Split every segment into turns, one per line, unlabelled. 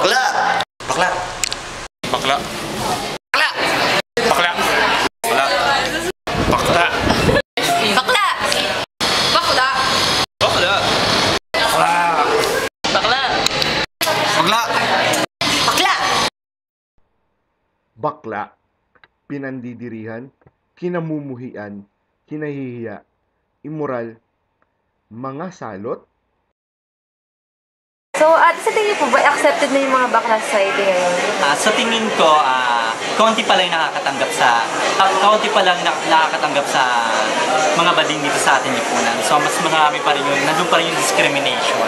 Bakla! Bakla!
Bakla.
Bakla!
Bakla.
Bakla!
Bakla.
Bakla! Bakla!
Bakla! Bakla!
Bakla!
Bakla!
Bakla!
Bakla, pinandidirihan, kinamumuhian, kinahihiya, immoral, mga salot.
So, sa tingin po ba, accepted na yung mga bakla sa society ngayon?
Sa tingin ko, kaunti pa lang nakakatanggap sa mga bading dito sa ating lipunan. So, mas marami pa rin nandun pa rin yung discrimination.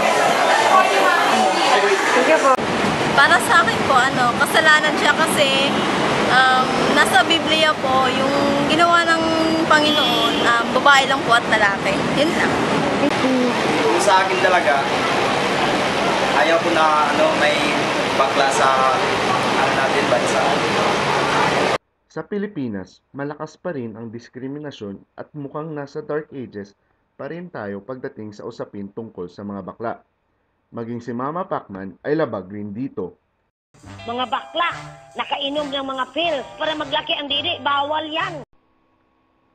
Thank you po.
Para sa akin po, kasalanan siya kasi nasa Biblia po, yung ginawa ng Panginoon, babae lang po at lalaki. Yun lang.
Sa akin talaga, ayaw ko na may bakla sa natin bansa.
Sa Pilipinas, malakas pa rin ang diskriminasyon at mukhang nasa dark ages pa rin tayo pagdating sa usapin tungkol sa mga bakla. Maging si Mama Pacman ay labag rin dito.
Mga bakla, nakainom ng mga pills para maglaki ang diri, bawal yan.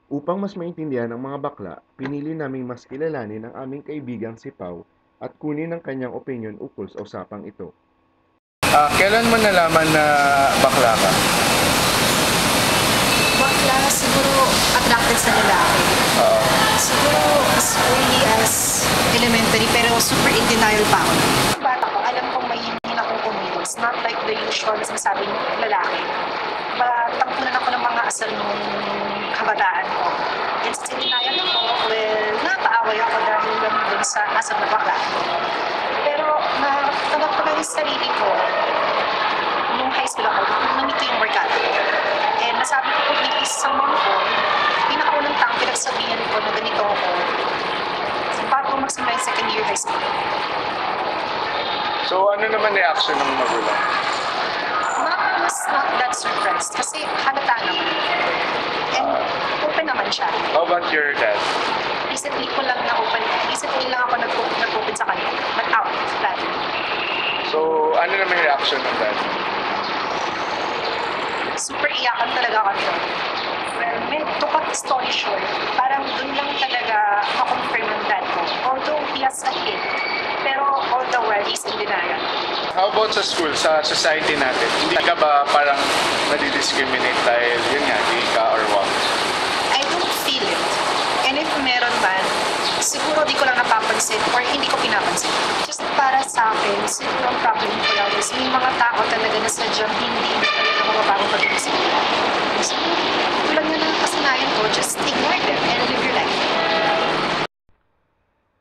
Upang mas maintindihan ang mga bakla, pinili naming mas kilalanin ang aming kaibigang si Pau at kunin ang kanyang opinion ukol sa usapang ito.
Kailan mo nalaman na bakla ka?
Bakla, siguro attracted sa lalaki. Siguro as early as elementary, pero super in denial pa ako. Bata ko, alam kong may hindi akong kumilos. Not like the usual na sinasabing lalaki. Tampunan ako ng mga asal nung kabataan ko. And sa denial ako, napaaway ako dahil lang dun sa asal na bakla. Pero natanggap ko lang yung sarili ko nung high school ako, nung ito yung barkada ko. And nasabi ko kung isang mom ko, pinakaunang taong pinagsabihan ko na ganito ako bago magsimula yung second year high school.
So, ano naman reaction ng magulang?
I was not that surprised kasi halata naman. And open naman siya.
How about your dad?
Recently lang ako nag-open sa kanya. But out, dad.
So, ano naman yung reaction ng dad?
Super iyakan talaga ako doon. Well, to cut the story short, parang doon lang talaga ma-confirm ng dad ko. Although he has a kid, pero all the while he's in denial.
How about sa school, sa society natin? Hindi ka ba parang nadi-discriminate dahil yun nga, gay ka or what?
I don't feel it. And if meron man, siguro di ko lang napapansin or hindi ko pinapansin. Just para sa akin, siguro ang problem ko lang is may mga tao talaga na sadyang hindi talaga mababagong pag-iisip. So, tulad nga ng kasanayan ko, just ignore them and live your life.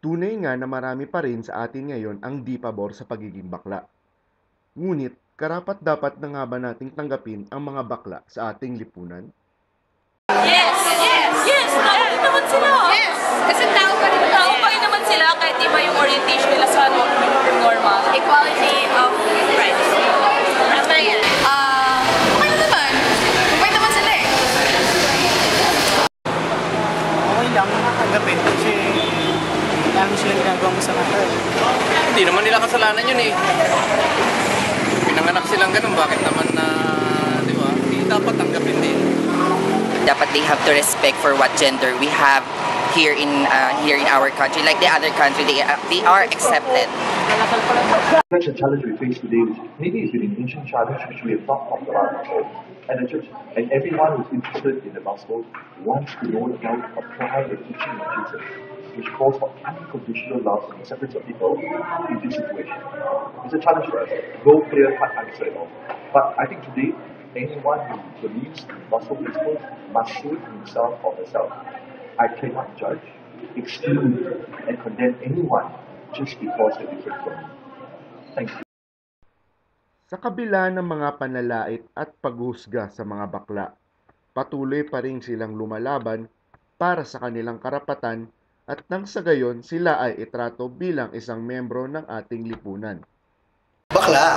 Tunay nga na marami pa rin sa atin ngayon ang di pabor sa pagiging bakla. Ngunit, karapat-dapat na nga ba nating tanggapin ang mga bakla sa ating lipunan?
Yes! Yes! Yes! Tao rin naman sila! Yes! Kasi tao pa rin naman sila kahit iba yung orientation nila sa normal. Equality of rights. Tama yan. Okay naman. Okay naman sila eh.
Okay lang, tanggapin kasi alam sila ginagawa mo sa kanila.
Hindi naman nila kasalanan yun eh. Pinanganak silang ganun, bakit naman di ba? Hindi dapat tanggapin din.
Dapat they have to respect for what gender we have here in our country. Like the other country, they are accepted.
Such a challenge we face today, maybe it's an ancient challenge which we have not talked about before. And the church and everyone who's interested in the gospel wants to know how to apply the teaching of Jesus, which calls for unconditional love and acceptance of people in this situation. It's a challenge for us. No clear-cut answer at all. But I think today, anyone who believes in gospel principles must show himself or herself. I cannot judge, exclude, and condemn anyone just because they're different from me. Thank you.
Sa kabila ng mga panlalait at paghusga sa mga bakla, patuloy pa rin silang lumalaban para sa kanilang karapatan at nang sa gayon sila ay itrato bilang isang membro ng ating lipunan.
Bakla!